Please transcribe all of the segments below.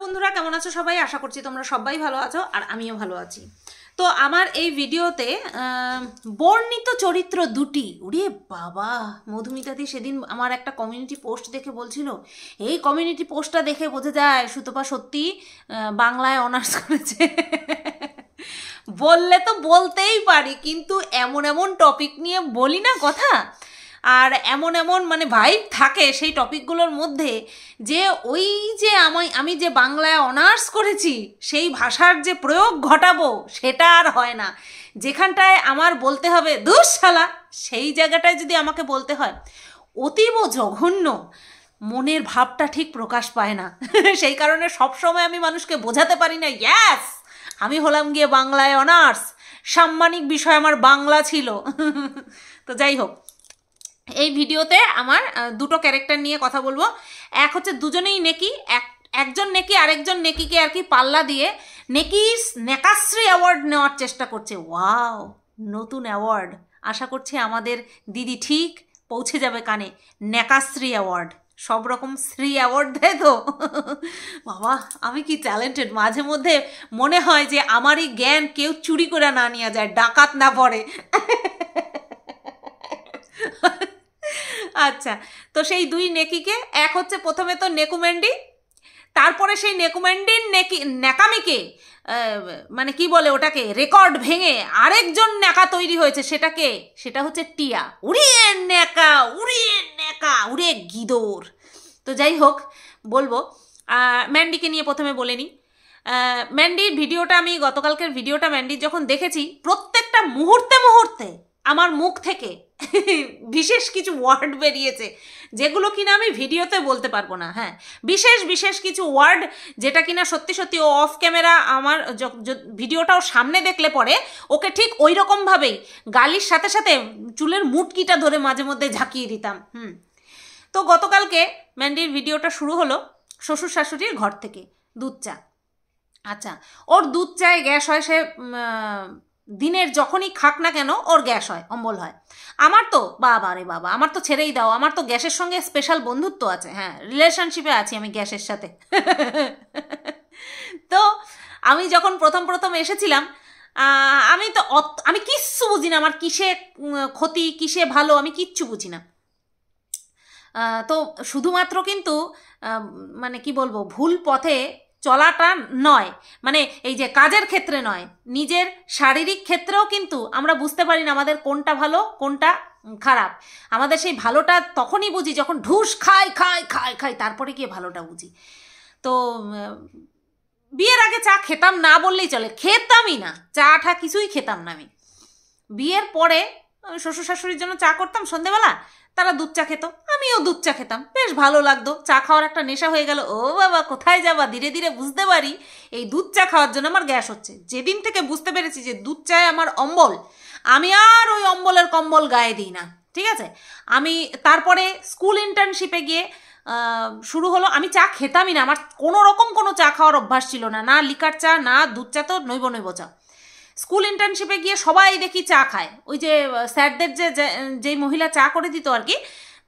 বন্ধুরা কেমন আছো সবাই? আশা করছি তোমরা সবাই ভালো আছো আর আমিও ভালো আছি। তো আমার এই ভিডিওতে বর্ণিত চরিত্র দুটি, ওরে বাবা, মধুমিতাদি সেদিন আমার একটা কমিউনিটি পোস্ট দেখে বলছিল, এই কমিউনিটি পোস্টটা দেখে বোঝা যায় সুতপা সত্যি বাংলায় অনার্স করেছে। বললে তো বলতেই পারি, কিন্তু এমন এমন টপিক নিয়ে বলি না কথা, আর এমন এমন মানে ভাইব থাকে সেই টপিকগুলোর মধ্যে, যে ওই যে আমি যে বাংলায় অনার্স করেছি সেই ভাষার যে প্রয়োগ ঘটাবো সেটা আর হয় না। যেখানটায় আমার বলতে হবে দুঃশালা, সেই জায়গাটায় যদি আমাকে বলতে হয় অতীব জঘন্য, মনের ভাবটা ঠিক প্রকাশ পায় না। সেই কারণে সবসময় আমি মানুষকে বোঝাতে পারি না, ইয়াস আমি হলাম গিয়ে বাংলায় অনার্স, সাম্মানিক বিষয় আমার বাংলা ছিল। তো যাই হোক, এই ভিডিওতে আমার দুটো ক্যারেক্টার নিয়ে কথা বলবো। এক হচ্ছে দুজনেই নেকি, একজন নেকি আরেকজন নেকিকে আর কি পাল্লা দিয়ে নেকাশ্রী অ্যাওয়ার্ড নেওয়ার চেষ্টা করছে। ওয়াও, নতুন অ্যাওয়ার্ড, আশা করছি আমাদের দিদি ঠিক পৌঁছে যাবে কানে। নেকাশ্রী অ্যাওয়ার্ড, সব রকম শ্রী অ্যাওয়ার্ড দেয় তো। বাবা আমি কি ট্যালেন্টেড! মাঝে মধ্যে মনে হয় যে আমারই জ্ঞান কেউ চুরি করে না নিয়ে যায়, ডাকাত না পড়ে। আচ্ছা, তো সেই দুই নেকিকে, এক হচ্ছে প্রথমে তো নেকুমেন্ডি, তারপরে সেই নেকুমেন্ডির ন্যাকামিকে মানে কি বলে ওটাকে, রেকর্ড ভেঙে আরেকজন ন্যাকা তৈরি হয়েছে। সেটা হচ্ছে টিয়া। উড়িয়ে ন্যাকা, উড়িয়ে ন্যাকা, উড়ে গিদোর। তো যাই হোক, বলবো ম্যান্ডিকে নিয়ে প্রথমে বলে নিই। ম্যান্ডির ভিডিওটা, আমি গতকালকের ভিডিওটা ম্যান্ডির যখন দেখেছি, প্রত্যেকটা মুহূর্তে মুহূর্তে আমার মুখ থেকে বিশেষ কিছু ওয়ার্ড বেরিয়েছে, যেগুলো কিনা আমি ভিডিওতে বলতে পারবো না। হ্যাঁ, বিশেষ কিছু ওয়ার্ড, যেটা কিনা সত্যি সত্যি ও অফ ক্যামেরা আমার ভিডিওটাও সামনে দেখলে পরে ওকে ঠিক ওই রকমভাবেই গালির সাথে সাথে চুলের মুটকিটা ধরে মাঝে মধ্যে ঝাঁকিয়ে দিতাম। তো গতকালকে ম্যান্ডির ভিডিওটা শুরু হলো শ্বশুর শাশুড়ির ঘর থেকে, দুধ চা। আচ্ছা, ওর দুধ চায় গ্যাস হয়, সে দিনের যখনই খাক না কেন ওর গ্যাস হয়, অম্বল হয়। আমার তো বাবা রে বাবা, আমার তো ছেড়েই দাও, আমার তো গ্যাসের সঙ্গে স্পেশাল বন্ধুত্ব আছে। হ্যাঁ, রিলেশনশিপে আছি আমি গ্যাসের সাথে। তো আমি যখন প্রথম এসেছিলাম, আমি কিচ্ছু বুঝি না, আমার কিসে ক্ষতি কিসে ভালো আমি কিচ্ছু বুঝি না। তো শুধুমাত্র কিন্তু মানে কি বলবো, ভুল পথে চলাটা নয়, মানে এই যে কাজের ক্ষেত্রে নয়, নিজের শারীরিক ক্ষেত্রেও কিন্তু আমরা বুঝতে পারি না আমাদের কোনটা ভালো কোনটা খারাপ। আমাদের সেই ভালোটা তখনই বুঝি যখন ঢুস খাই খাই খাই খাই, তারপরে গিয়ে ভালোটা বুঝি। তো বিয়ের আগে চা খেতাম না বললেই চলে, খেতামই না, চা ঠা কিছুই খেতাম না আমি। বিয়ের পরে শ্বশুর শাশুড়ির জন্য চা করতাম সন্ধেবেলা, তারা দুধ চা খেত, আমিও দুধ চা খেতাম, বেশ ভালো লাগতো। চা খাওয়ার একটা নেশা হয়ে গেল। ও বাবা কোথায় যাবা, ধীরে ধীরে বুঝতে পারি এই দুধ চা খাওয়ার জন্য আমার গ্যাস হচ্ছে। যেদিন থেকে বুঝতে পেরেছি যে দুধ চায় আমার অম্বল, আমি আর ওই অম্বলের কম্বল গায়ে দিই না, ঠিক আছে। আমি তারপরে স্কুল ইন্টার্নশিপে গিয়ে শুরু হলো, আমি চা খেতামই না, আমার কোনো রকম কোনো চা খাওয়ার অভ্যাস ছিল না, না লিকার চা না দুধ চা, তো নৈব চা। স্কুল ইন্টার্নশিপে গিয়ে সবাই দেখি চা খায়, ওই যে স্যারদের যেই মহিলা চা করে দিত আর কি,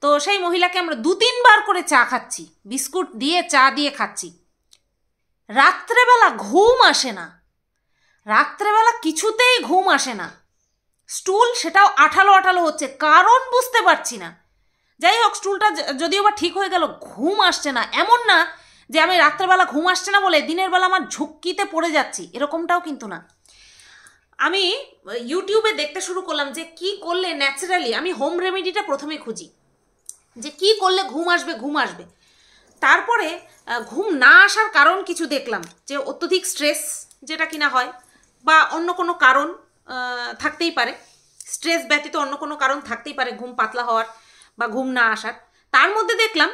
তো সেই মহিলাকে আমরা 2-3 বার করে চা খাচ্ছি, বিস্কুট দিয়ে চা দিয়ে খাচ্ছি। রাত্রেবেলা ঘুম আসে না, রাত্রেবেলা কিছুতেই ঘুম আসে না, স্টুল সেটাও আঠালো আঠালো হচ্ছে, কারণ বুঝতে পারছি না। যাই হোক, স্টুলটা যদিও বা ঠিক হয়ে গেল, ঘুম আসছে না। এমন না যে আমি রাত্রেবেলা ঘুম আসছে না বলে দিনের বেলা আমার ঝুঁকিতে পড়ে যাচ্ছি, এরকমটাও কিন্তু না। আমি ইউটিউবে দেখতে শুরু করলাম যে কি করলে ন্যাচারালি, আমি হোম রেমেডিটা প্রথমে খুঁজি যে কি করলে ঘুম আসবে। তারপরে ঘুম না আসার কারণ কিছু দেখলাম, যে অত্যধিক স্ট্রেস যেটা কিনা হয়, বা অন্য কোনো কারণ থাকতেই পারে, স্ট্রেস ব্যতীত অন্য কোনো কারণ থাকতেই পারে ঘুম পাতলা হওয়ার বা ঘুম না আসার। তার মধ্যে দেখলাম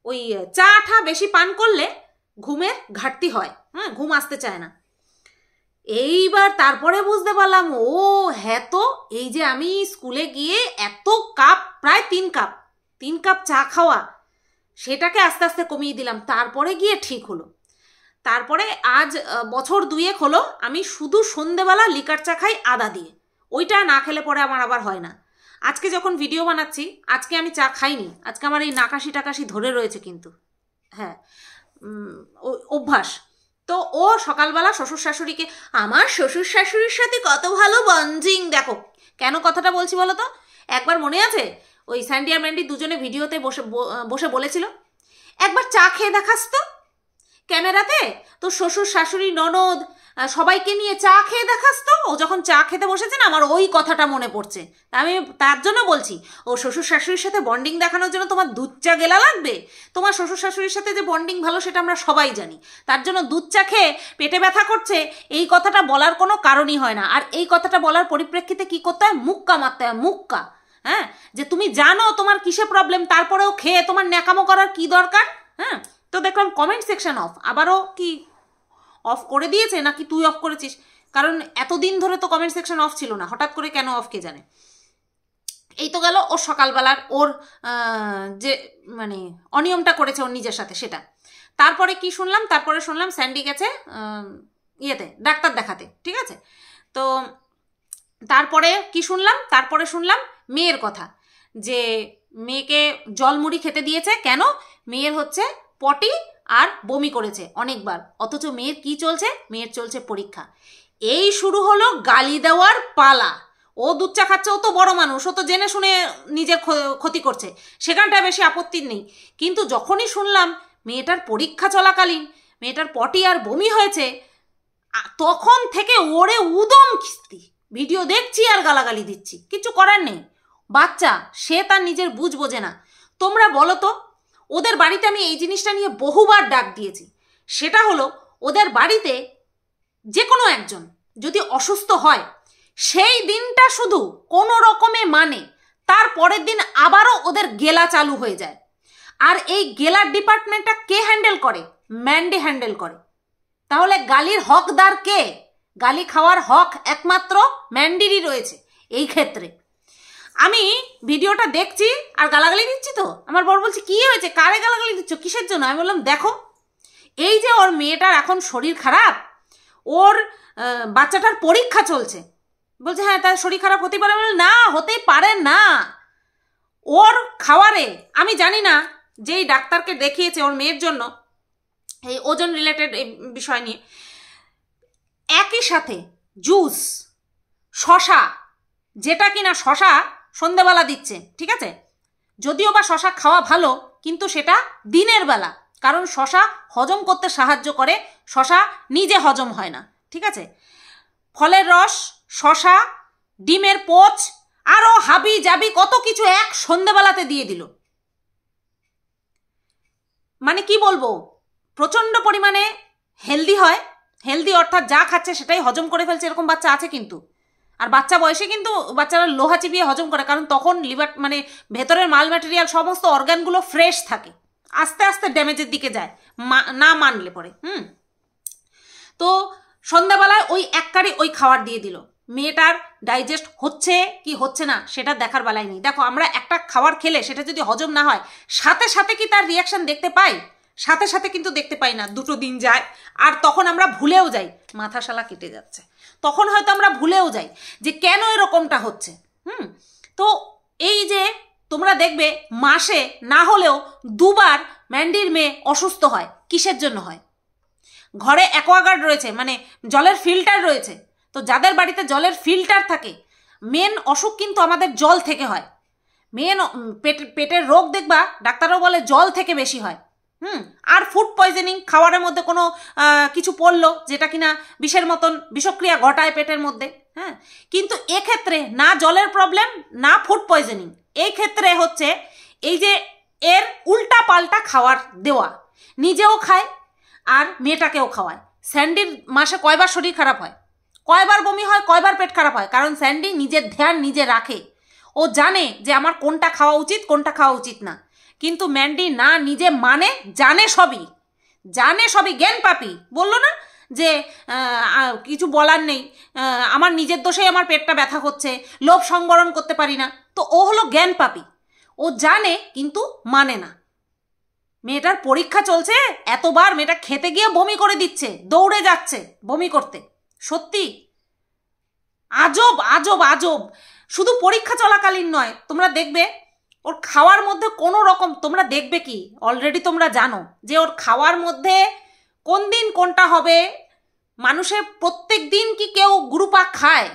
ওই চা ঠা বেশি পান করলে ঘুমের ঘাটতি হয়, ঘুম আসতে চায় না। এইবার তারপরে বুঝতে পারলাম, ও হ্যাঁ, তো এই যে আমি স্কুলে গিয়ে এত কাপ, প্রায় 3 কাপ চা খাওয়া, সেটাকে আস্তে আস্তে কমিয়ে দিলাম, তারপরে গিয়ে ঠিক হলো। তারপরে আজ বছর 2 হলো আমি শুধু সন্ধেবেলা লিকার চা খাই আদা দিয়ে, ওইটা না খেলে পরে আমার আবার হয় না। আজকে যখন ভিডিও বানাচ্ছি, আজকে আমি চা খাইনি, আজকে আমার এই নাকাশি টাকাশি ধরে রয়েছে কিন্তু। হ্যাঁ, অভ্যাস। তো ও সকালবেলা শ্বশুর শাশুড়িকে, আমার শ্বশুর শাশুড়ির সাথে কত ভালো বন্ডিং, দেখো কেন কথাটা বলছি বলো তো। একবার মনে আছে ওই স্যান্ডি আর ম্যান্ডি দুজনে ভিডিওতে বসে বলেছিল, একবার চা খেয়ে দেখাস তো ক্যামেরাতে, তো শ্বশুর শাশুড়ি ননদ সবাইকে নিয়ে চা খেয়ে দেখাস তো। ও যখন চা খেতে বসেছে না, আমার ওই কথাটা মনে পড়ছে। আমি তার জন্য বলছি, ও শ্বশুর শাশুড়ির সাথে বন্ডিং দেখানোর জন্য তোমার দুধ চা গেলা লাগবে? তোমার শ্বশুর শাশুড়ির সাথে যে বন্ডিং ভালো সেটা আমরা সবাই জানি। তার জন্য দুধ চা খেয়ে পেটে ব্যথা করছে এই কথাটা বলার কোনো কারণই হয় না। আর এই কথাটা বলার পরিপ্রেক্ষিতে কি করতে হয়? মুক্কা মারতে হয়, মুক্কা। হ্যাঁ, যে তুমি জানো তোমার কিসে প্রবলেম, তারপরেও খেয়ে তোমার ন্যাকামো করার কি দরকার? হ্যাঁ, তো দেখলাম কমেন্ট সেকশন অফ, আবারও কি অফ করে দিয়েছে নাকি তুই অফ করেছিস? কারণ এতদিন ধরে তো কমেন্ট সেকশন অফ ছিল না, হঠাৎ করে কেন অফ কে জানে। এই তো গেল ওর সকালবেলার ওর যে মানে অনিয়মটা করেছে ওর নিজের সাথে সেটা। তারপরে কি শুনলাম? তারপরে শুনলাম স্যান্ডি গেছে ইয়েতে ডাক্তার দেখাতে, ঠিক আছে। তো তারপরে কি শুনলাম? তারপরে শুনলাম মেয়ের কথা, যে মেয়েকে জলমুড়ি খেতে দিয়েছে কেন? মেয়ের হচ্ছে পটি আর বমি করেছে অনেকবার, অথচ মেয়ের কি চলছে? মেয়ের চলছে পরীক্ষা। এই শুরু হলো গালি দেওয়ার পালা। ও দুধ চা খাচ্ছে, ও তো বড় মানুষ, ও তো জেনে শুনে নিজের ক্ষতি করছে, সেখানটায় বেশি আপত্তির নেই। কিন্তু যখনই শুনলাম মেয়েটার পরীক্ষা চলাকালীন মেয়েটার পটি আর বমি হয়েছে, তখন থেকে ওরে উদম খিস্তি। ভিডিও দেখছি আর গালাগালি দিচ্ছি, কিছু করার নেই। বাচ্চা, সে তার নিজের বুঝ বোঝে না। তোমরা বলো তো, ওদের বাড়িতে আমি এই জিনিসটা নিয়ে বহুবার ডাক দিয়েছি, সেটা হলো ওদের বাড়িতে যে কোনো একজন যদি অসুস্থ হয়, সেই দিনটা শুধু কোনো রকমে মানে, তার পরের দিন আবারও ওদের গেলা চালু হয়ে যায়। আর এই গেলার ডিপার্টমেন্টটা কে হ্যান্ডেল করে? ম্যান্ডি হ্যান্ডেল করে। তাহলে গালির হকদার কে? গালি খাওয়ার হক একমাত্র ম্যান্ডিরই রয়েছে এই ক্ষেত্রে। আমি ভিডিওটা দেখছি আর গালাগালি দিচ্ছি, তো আমার বর বলছে কি হয়েছে, কারে গালাগালি দিচ্ছ, কিসের জন্য? আমি বললাম দেখো, এই যে ওর মেয়েটার এখন শরীর খারাপ, ওর বাচ্চাটার পরীক্ষা চলছে, বলছে হ্যাঁ তার শরীর খারাপ হতেই পারে। না, হতেই পারে না। ওর খাওয়ারে, আমি জানি না যেই ডাক্তারকে দেখিয়েছে ওর মেয়ের জন্য এই ওজন রিলেটেড বিষয় নিয়ে, একই সাথে জুস, শশা, যেটা কিনা শশা সন্ধেবেলা দিচ্ছে, ঠিক আছে, যদিও বা শশা খাওয়া ভালো, কিন্তু সেটা দিনের বেলা, কারণ শশা হজম করতে সাহায্য করে, শশা নিজে হজম হয় না, ঠিক আছে। ফলের রস, শশা, ডিমের পোচ, আরও হাবি জাবি কত কিছু এক সন্ধেবেলাতে দিয়ে দিল। মানে কি বলবো, প্রচণ্ড পরিমাণে হেলদি হয়। হেলদি অর্থাৎ যা খাচ্ছে সেটাই হজম করে ফেলছে, এরকম বাচ্চা আছে কিন্তু। আর বাচ্চা বয়সে কিন্তু বাচ্চারা লোহা চিবিয়ে হজম করে, কারণ তখন লিভার মানে ভেতরের মাল ম্যাটেরিয়াল সমস্ত অর্গানগুলো ফ্রেশ থাকে, আস্তে আস্তে ড্যামেজের দিকে যায় না মানলে পরে। তো সন্ধ্যাবেলায় ওই এক কারি ওই খাবার দিয়ে দিল। মেয়েটার ডাইজেস্ট হচ্ছে কি হচ্ছে না সেটা দেখার বেলায় নেই। দেখো, আমরা একটা খাবার খেলে সেটা যদি হজম না হয়, সাথে সাথে কি তার রিয়াকশন দেখতে পাই? সাথে সাথে কিন্তু দেখতে পাই না, দুটো দিন যায়, আর তখন আমরা ভুলেও যাই মাথা শালা কেটে যাচ্ছে। তখন হয়তো আমরা ভুলেও যাই যে কেন এরকমটা হচ্ছে। তো এই যে তোমরা দেখবে মাসে না হলেও দুবার ম্যান্ডির মেয়ে অসুস্থ হয়। কিসের জন্য হয়? ঘরে অ্যাকোয়াগার্ড রয়েছে, মানে জলের ফিল্টার রয়েছে। তো যাদের বাড়িতে জলের ফিল্টার থাকে, মেন অসুখ কিন্তু আমাদের জল থেকে হয়। মেন পেটের রোগ দেখবা ডাক্তারও বলে জল থেকে বেশি হয়। আর ফুড পয়জনিং, খাবারের মধ্যে কোনো কিছু পড়লো যেটা কিনা বিষের মতন বিষক্রিয়া ঘটায় পেটের মধ্যে। হ্যাঁ, কিন্তু এক্ষেত্রে না জলের প্রবলেম না ফুড পয়জনিং, এই ক্ষেত্রে হচ্ছে এই যে এর উল্টা পাল্টা খাওয়ার দেওয়া, নিজেও খায় আর মেয়েটাকেও খাওয়ায়। স্যান্ডির মাসে কয়বার শরীর খারাপ হয়, কয়বার বমি হয়, কয়বার পেট খারাপ হয়? কারণ স্যান্ডি নিজের ধ্যান নিজে রাখে। ও জানে যে আমার কোনটা খাওয়া উচিত কোনটা খাওয়া উচিত না। কিন্তু ম্যান্ডি না নিজে মানে, জানে সবই, জ্ঞান পাপি। বললো না যে কিছু বলার নেই, আমার নিজের দোষেই আমার পেটটা ব্যথা হচ্ছে, লোভ সংবরণ করতে পারি না। তো ও হলো জ্ঞান পাপি, ও জানে কিন্তু মানে না। মেয়েটার পরীক্ষা চলছে, এতবার মেয়েটা খেতে গিয়ে বমি করে দিচ্ছে, দৌড়ে যাচ্ছে বমি করতে। সত্যি আজব আজব আজব। শুধু পরীক্ষা চলাকালীন নয়, তোমরা দেখবে ওর খাওয়ার মধ্যে কোনো রকম, তোমরা দেখবে কি অলরেডি তোমরা জানো যে ওর খাওয়ার মধ্যে কোন দিন কোনটা হবে? মানুষের প্রত্যেক দিন কি কেউ গুরুপাক খায়?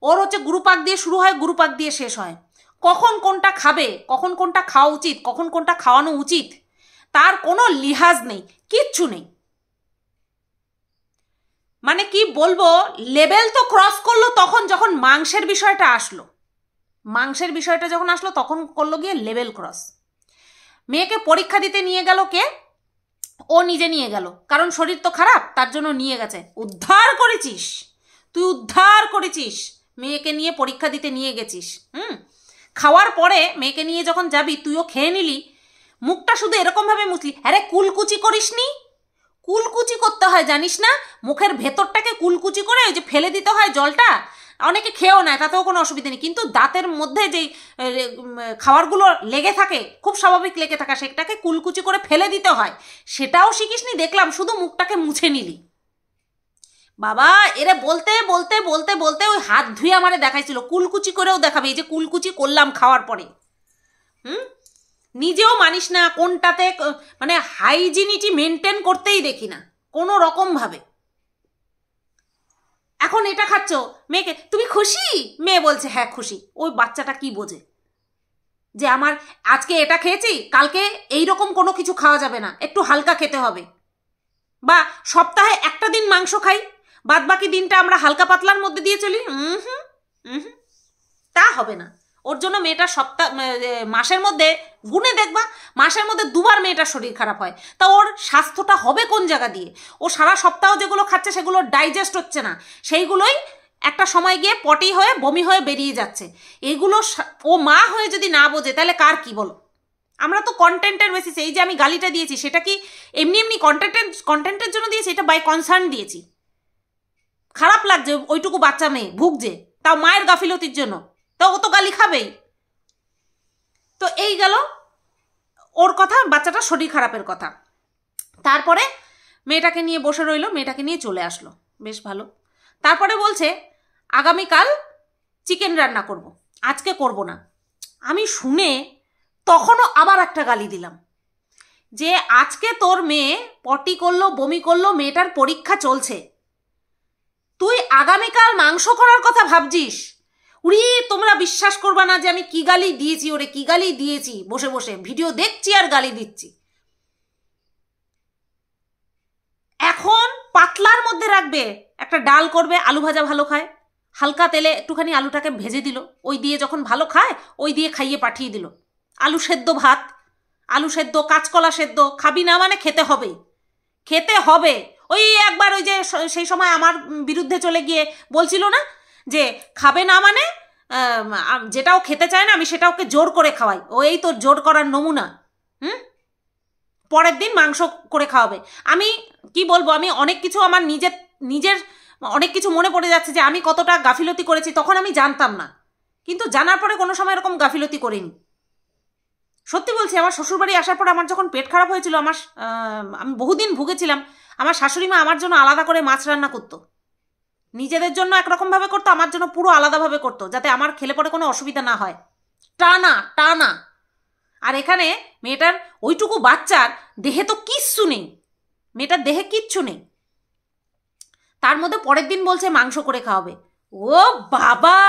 ওর হচ্ছে গুরুপাক দিয়ে শুরু হয়, গুরুপাক দিয়ে শেষ হয়। কখন কোনটা খাবে, কখন কোনটা খাওয়া উচিত, কখন কোনটা খাওয়ানো উচিত, তার কোনো লিহাজ নেই, কিচ্ছু নেই। মানে কি বলবো, লেভেল তো ক্রস করলো তখন যখন মাংসের বিষয়টা আসলো। মাংসের বিষয়টা যখন আসলো তখন করলো গিয়ে লেভেল ক্রস। মেয়েকে পরীক্ষা দিতে নিয়ে গেল কে? ও নিজে নিয়ে গেল, কারণ শরীর তো খারাপ, তার জন্য নিয়ে গেছে। উদ্ধার করেছিস তুই, উদ্ধার করেছিস, মেয়েকে নিয়ে পরীক্ষা দিতে নিয়ে গেছিস। খাওয়ার পরে মেয়েকে নিয়ে যখন যাবি, তুইও খেয়ে নিলি, মুখটা শুধু এরকমভাবে মুছলি। আরে কুলকুচি করিসনি? কুলকুচি করতে হয় জানিস না? মুখের ভেতরটাকে কুলকুচি করে ওই যে ফেলে দিতে হয় জলটা। অনেকে খেয়েও নেয়, তাতেও কোনো অসুবিধা নেই, কিন্তু দাঁতের মধ্যে যেই খাবারগুলো লেগে থাকে, খুব স্বাভাবিক লেগে থাকা, সেটাকে কুলকুচি করে ফেলে দিতে হয়, সেটাও শিখিসনি দেখলাম, শুধু মুখটাকে মুছে নিলি। বাবা, এরে বলতে বলতে বলতে বলতে ওই হাত ধুয়ে আমারে দেখাইছিল, কুলকুচি করেও দেখাবে, এই যে কুলকুচি করলাম খাওয়ার পরে। নিজেও মানিস না কোনটাতে, মানে হাইজিনিটি মেনটেন করতেই দেখি না কোনো রকমভাবে। এখন এটা খাচ্ছ, মেয়েকে তুমি খুশি? মেয়ে বলছে হ্যাঁ খুশি। ওই বাচ্চাটা কি বোঝে যে আমার আজকে এটা খেয়েছি, কালকে এইরকম কোনো কিছু খাওয়া যাবে না, একটু হালকা খেতে হবে, বা সপ্তাহে একটা দিন মাংস খাই, বাদ বাকি দিনটা আমরা হালকা পাতলার মধ্যে দিয়ে চলি। তা হবে না। ওর জন্য মেয়েটার মাসের মধ্যে গুনে দেখবা, মাসের মধ্যে দুবার মেয়েটার শরীর খারাপ হয়। তা ওর স্বাস্থ্যটা হবে কোন জায়গা দিয়ে? ও সারা সপ্তাহ যেগুলো খাচ্ছে সেগুলো ডাইজেস্ট হচ্ছে না, সেইগুলোই একটা সময় গিয়ে পটি হয়ে বমি হয়ে বেরিয়ে যাচ্ছে। এগুলো ও মা হয়ে যদি না বোঝে তাহলে কার কি বলো? আমরা তো কন্টেন্টের বেসিসে, এই যে আমি গালিটা দিয়েছি সেটা কি এমনি এমনি কন্টেন্টের জন্য দিয়েছি? এটা বাই কনসার্ন দিয়েছি। খারাপ লাগছে ওইটুকু বাচ্চা মেয়ে ভুগছে, তাও মায়ের গাফিলতির জন্য, তো ও তো গালি খাবেই। তো এই গেল ওর কথা, বাচ্চাটার শরীর খারাপের কথা। তারপরে মেয়েটাকে নিয়ে বসে রইল, মেয়েটাকে নিয়ে চলে আসলো, বেশ ভালো। তারপরে বলছে আগামীকাল চিকেন রান্না করব, আজকে করব না। আমি শুনে তখনও আবার একটা গালি দিলাম যে আজকে তোর মেয়ে পটি করলো, বমি করলো, মেয়েটার পরীক্ষা চলছে, তুই আগামীকাল মাংস করার কথা ভাবছিস? উড়ি, তোমরা বিশ্বাস করবা না যে আমি কি গালি দিয়েছি ওরে, কি গালি দিয়েছি। বসে বসে ভিডিও দেখছি আর গালি দিচ্ছি। এখন পাতলার মধ্যে রাখবে, একটা ডাল করবে, আলু ভাজা ভালো খায়, হালকা তেলে একটুখানি আলুটাকে ভেজে দিল, ওই দিয়ে যখন ভালো খায় ওই দিয়ে খাইয়ে পাঠিয়ে দিল। আলু সেদ্ধ ভাত, আলু সেদ্ধ, কাঁচকলা সেদ্ধ, খাবি না মানে খেতে হবে, খেতে হবে। ওই একবার ওই যে সেই সময় আমার বিরুদ্ধে চলে গিয়ে বলছিল না যে খাবে না মানে, যেটাও খেতে চায় না আমি সেটা ওকে জোর করে খাওয়াই, ও এই তোর জোর করার নমুনা। পরের দিন মাংস করে খাওয়াবে। আমি কি বলবো, আমি অনেক কিছু আমার নিজের অনেক কিছু মনে পড়ে যাচ্ছে যে আমি কতটা গাফিলতি করেছি, তখন আমি জানতাম না, কিন্তু জানার পরে কোনো সময় এরকম গাফিলতি করিনি। সত্যি বলছি, আমার শ্বশুরবাড়ি আসার পর আমার যখন পেট খারাপ হয়েছিল, আমি বহুদিন ভুগেছিলাম, আমার শাশুড়ি মা আমার জন্য আলাদা করে মাছ রান্না করতো, নিজেদের জন্য একরকমভাবে করতো, আমার জন্য পুরো আলাদাভাবে করতো, যাতে আমার খেলে পরে কোনো অসুবিধা না হয়। টানা টানা। আর এখানে মেয়েটার ওইটুকু বাচ্চার দেহে তো কিচ্ছু নেই, মেয়েটার দেহে কিচ্ছু নেই, তার মধ্যে পরের দিন বলছে মাংস করে খাওয়াবে। ও বাবা,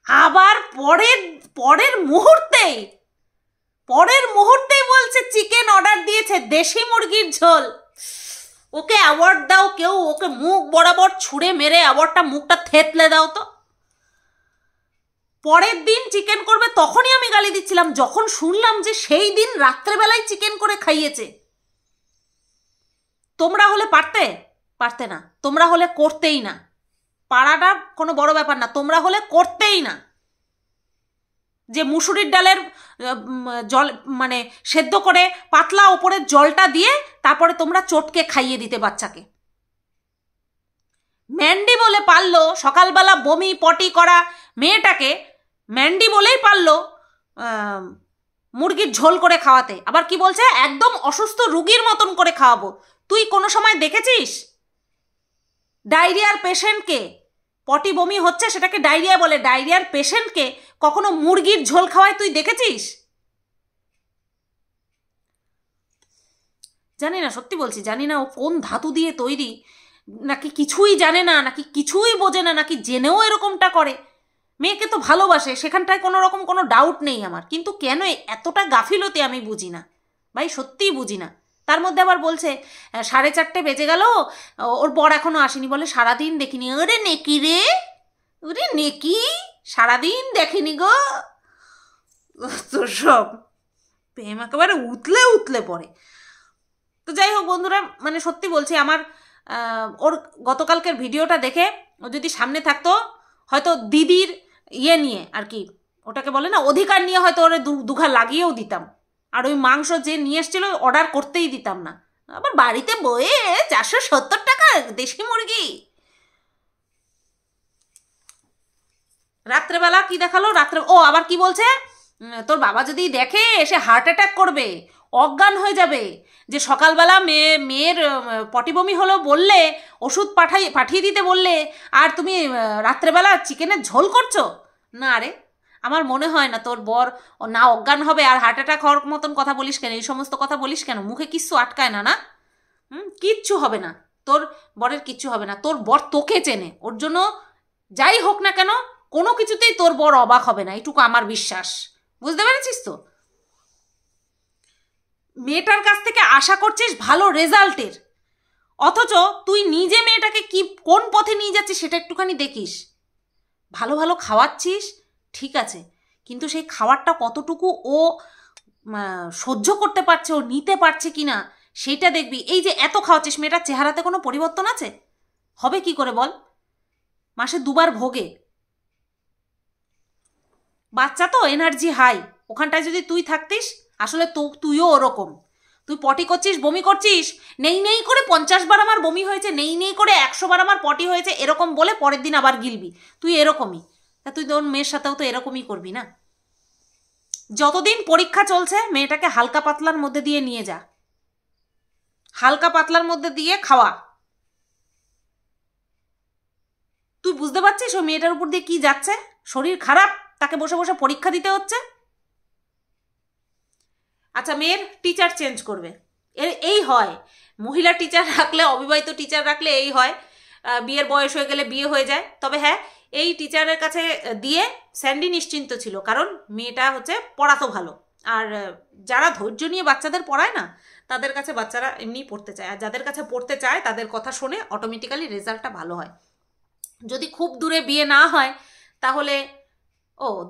আবার পরের মুহূর্তেই বলছে চিকেন অর্ডার দিয়েছে, দেশি মুরগির ঝোল। ওকে অ্যাওয়ার্ড দাও কেউ, ওকে মুখ বরাবর ছুঁড়ে মেরে অ্যাওয়ার্ডটা মুখটা থেতলে দাও তো। পরের দিন চিকেন করবে, তখনই আমি গালি দিচ্ছিলাম যখন শুনলাম যে সেই দিন রাত্রেবেলায় চিকেন করে খাইয়েছে। তোমরা হলে পারতে না, তোমরা হলে করতেই না, পারাটা কোনো বড় ব্যাপার না, তোমরা হলে করতেই না। যে মুসুরির ডালের জল মানে সেদ্ধ করে পাতলা ওপরের জলটা দিয়ে তারপরে তোমরা চটকে খাইয়ে দিতে বাচ্চাকে। ম্যান্ডি বলে পারলো সকালবেলা বমি পটি করা মেয়েটাকে, ম্যান্ডি বলেই পারলো মুরগির ঝোল করে খাওয়াতে। আবার কি বলছে, একদম অসুস্থ রুগীর মতন করে খাওয়াবো। তুই কোনো সময় দেখেছিস ডায়রিয়ার পেশেন্টকে, পটি বমি হচ্ছে সেটাকে ডায়রিয়া বলে, ডায়রিয়ার পেশেন্টকে কখনো মুরগির ঝোল খাওয়ায় তুই দেখেছিস? জানি না, সত্যি বলছি জানি না ও কোন ধাতু দিয়ে তৈরি, নাকি কিছুই জানে না, নাকি কিছুই বোঝে না, নাকি জেনেও এরকমটা করে। মেয়েকে তো ভালোবাসে, সেখানটায় কোনো রকম কোনো ডাউট নেই আমার, কিন্তু কেন এতটা গাফিলতি আমি বুঝি না ভাই, সত্যিই বুঝি না। তার মধ্যে আবার বলছে 4:30 বেজে গেল, ওর বর এখনো আসেনি, বলে সারাদিন দেখিনি। ওরে নেকি রে, ওরে নেকি, সারাদিন দেখেনি গো। তো সব প্রেম একেবারে উতলে উতলে পড়ে। তো যাই হোক বন্ধুরা, মানে সত্যি বলছি, আমার ওর গতকালকের ভিডিওটা দেখে ও যদি সামনে থাকতো, হয়তো দিদির ইয়ে নিয়ে আর কি, ওটাকে বলে না অধিকার নিয়ে, হয়তো ওরে দুঘা লাগিয়েও দিতাম। আর ওই মাংস যে নিয়ে এসেছিল অর্ডার করতেই দিতাম না। আবার বাড়িতে বয়ে 470 টাকা দেশি মুরগি। রাত্রেবেলা কি দেখালো, ও আবার কি বলছে, তোর বাবা যদি দেখে এসে হার্ট অ্যাটাক করবে, অজ্ঞান হয়ে যাবে, যে সকালবেলা মেয়ের পটি বমি হলো বললে, ওষুধ পাঠিয়ে দিতে বললে, আর তুমি রাত্রেবেলা চিকেনের ঝোল করছো। না রে, আমার মনে হয় না তোর বর না অজ্ঞান হবে আর হার্ট অ্যাটাক হওয়ার মতন কথা বলিস কেন, এই সমস্ত কথা বলিস কেন, মুখে কিচ্ছু আটকায় না, না কিচ্ছু হবে না, তোর বরের কিচ্ছু হবে না। তোর বর তোকে চেনে, ওর জন্য যাই হোক না কেন কোনো কিছুতেই তোর বর অবাক হবে না, এটুকু আমার বিশ্বাস। বুঝতে পেরেছিস তো? মেয়েটার কাছ থেকে আশা করছিস ভালো রেজাল্টের, অথচ তুই নিজে মেয়েটাকে কি কোন পথে নিয়ে যাচ্ছিস সেটা একটুখানি দেখিস। ভালো ভালো খাওয়াচ্ছিস ঠিক আছে, কিন্তু সেই খাবারটা কতটুকু ও সহ্য করতে পারছে, ও নিতে পারছে কিনা সেইটা দেখবি। এই যে এত খাওয়াচ্ছিস, মেয়েটার চেহারাতে কোনো পরিবর্তন আছে? হবে কি করে বল? মাসে 2বার ভোগে, বাচ্চা তো এনার্জি হাই, ওখানটায় যদি তুই থাকতিস, আসলে তুইও ওরকম, তুই পটি করছিস, বমি করছিস, নেই নেই করে 50 বার আমার বমি হয়েছে, নেই নেই করে 100 বার আমার পটি হয়েছে, এরকম বলে পরের দিন আবার গিলবি। তুই এরকমই, তা তুই তোর মেয়ের সাথেও তো এরকমই করবি না? যতদিন পরীক্ষা চলছে মেয়েটাকে হালকা পাতলার মধ্যে দিয়ে নিয়ে যা, হালকা পাতলার মধ্যে দিয়ে খাওয়া। তুই বুঝতে পারছিস ও মেয়েটার উপর দিয়ে কি যাচ্ছে? শরীর খারাপ, তাকে বসে বসে পরীক্ষা দিতে হচ্ছে। আচ্ছা, মেয়ের টিচার চেঞ্জ করবে, এই হয়, মহিলা টিচার রাখলে, অবিবাহিত টিচার রাখলে এই হয়, বিয়ের বয়স হয়ে গেলে বিয়ে হয়ে যায়। তবে হ্যাঁ, এই টিচারের কাছে দিয়ে স্যান্ডি নিশ্চিন্ত ছিল, কারণ মেয়েটা হচ্ছে পড়াতো ভালো, আর যারা ধৈর্য নিয়ে বাচ্চাদের পড়ায় না, তাদের কাছে বাচ্চারা এমনিই পড়তে চায়, আর যাদের কাছে পড়তে চায় তাদের কথা শুনে অটোমেটিক্যালি রেজাল্টটা ভালো হয়। যদি খুব দূরে বিয়ে না হয় তাহলে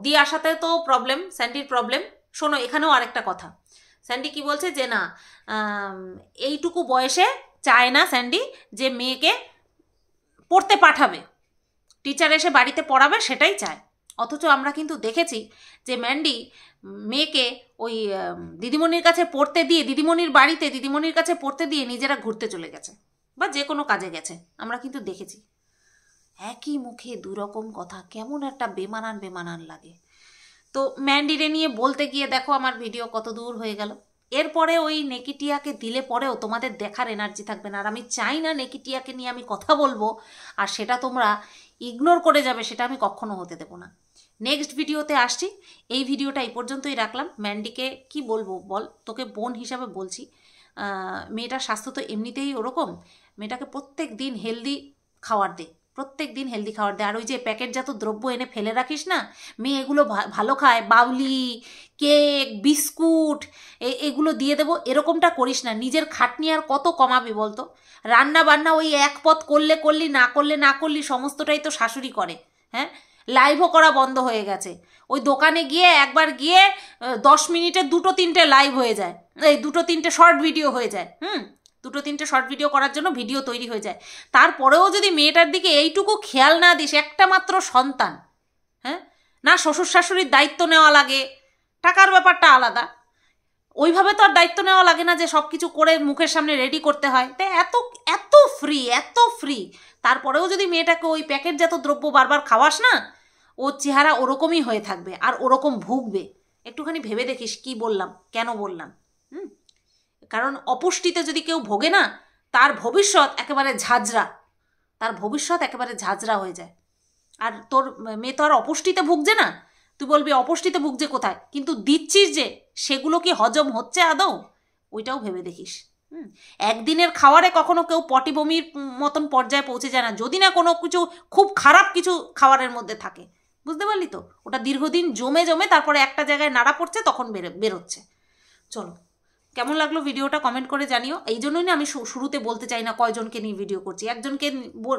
দিয়ে আসাতে তো প্রবলেম, স্যান্ডির প্রবলেম। শোনো, এখানেও আরেকটা কথা, স্যান্ডি কি বলছে যে না, এইটুকু বয়সে চায় না স্যান্ডি যে মেয়েকে পড়তে পাঠাবে, টিচার এসে বাড়িতে পড়াবে, সেটাই চায়। অথচ আমরা কিন্তু দেখেছি যে ম্যান্ডি মেয়েকে ওই দিদিমণির কাছে পড়তে দিয়ে, দিদিমণির বাড়িতে দিদিমণির কাছে পড়তে দিয়ে নিজেরা ঘুরতে চলে গেছে বা যে কোনো কাজে গেছে, আমরা কিন্তু দেখেছি। একই মুখে দুরকম কথা, কেমন একটা বেমানান বেমানান লাগে। তো ম্যান্ডিরে নিয়ে বলতে গিয়ে দেখো আমার ভিডিও কত দূর হয়ে গেল। এরপরে ওই নেকিটিয়াকে দিলে পরেও তোমাদের দেখার এনার্জি থাকবে না, আর আমি চাই না নেকিটিয়াকে নিয়ে আমি কথা বলবো আর সেটা তোমরা ইগনোর করে যাবে, সেটা আমি কখনো হতে দেবো না। নেক্সট ভিডিওতে আসছি, এই ভিডিওটা এই পর্যন্তই রাখলাম। ম্যান্ডিকে কি বলবো বল, তোকে বোন হিসাবে বলছি, মেয়েটার স্বাস্থ্য তো এমনিতেই ওরকম, মেয়েটাকে প্রত্যেক দিন হেলদি খাবার দে, প্রত্যেক দিন হেলদি খাবার দে। আর ওই যে প্যাকেটজাত দ্রব্য এনে ফেলে রাখিস না, মেয়ে এগুলো ভালো খায়, বাউলি, কেক, বিস্কুট, এগুলো দিয়ে দেবো, এরকমটা করিস না। নিজের খাটনি আর কত কমাবি বলতো? রান্না বান্না ওই এক পথ করলি, না করলি, সমস্তটাই তো শাশুড়ি করে। হ্যাঁ, লাইভও করা বন্ধ হয়ে গেছে। ওই দোকানে গিয়ে একবার গিয়ে 10 মিনিটে 2-3টে লাইভ হয়ে যায়, এই 2-3টে শর্ট ভিডিও হয়ে যায়। 2-3টে শর্ট ভিডিও করার জন্য ভিডিও তৈরি হয়ে যায়। তারপরেও যদি মেয়েটার দিকে এইটুকু খেয়াল না দিস, একটা মাত্র সন্তান, হ্যাঁ, না শ্বশুর শাশুড়ির দায়িত্ব নেওয়া লাগে, টাকার ব্যাপারটা আলাদা, ওইভাবে তো আর দায়িত্ব নেওয়া লাগে না যে সব কিছু করে মুখের সামনে রেডি করতে হয়। তাই এত ফ্রি, তারপরেও যদি মেয়েটাকে ওই প্যাকেটজাত দ্রব্য বারবার খাওয়াস না, ও চেহারা ওরকমই হয়ে থাকবে আর ওরকম ভুগবে। একটুখানি ভেবে দেখিস কি বললাম, কেন বললাম। কারণ অপুষ্টিতে যদি কেউ ভোগে না, তার ভবিষ্যৎ একেবারে ঝাঁঝরা হয়ে যায়। আর তোর মেয়ে তো আর অপুষ্টিতে ভুগছে না, তুই বলবি অপুষ্টিতে ভুগছে কোথায়, কিন্তু দিচ্ছিস যে সেগুলো কি হজম হচ্ছে আদৌ, ওইটাও ভেবে দেখিস। একদিনের খাওয়ারে কখনো কেউ পটি বমির মতন পর্যায়ে পৌঁছে যায় না, যদি না কোনো কিছু খুব খারাপ কিছু খাবারের মধ্যে থাকে, বুঝতে পারলি তো? ওটা দীর্ঘদিন জমে জমে তারপরে একটা জায়গায় নাড়া পড়ছে, তখন বেরোচ্ছে। চলো, কেমন লাগলো ভিডিওটা কমেন্ট করে জানিও। এই জন্যই না আমি শুরুতে বলতে চাই না কয়জনকে নিয়ে ভিডিও করছি, একজনকে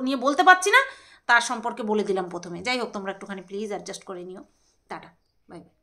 নিয়ে বলতে পারছি না, তার সম্পর্কে বলে দিলাম প্রথমে। যাই হোক, তোমরা একটুখানি প্লিজ অ্যাডজাস্ট করে নিও। Tata, bye bye.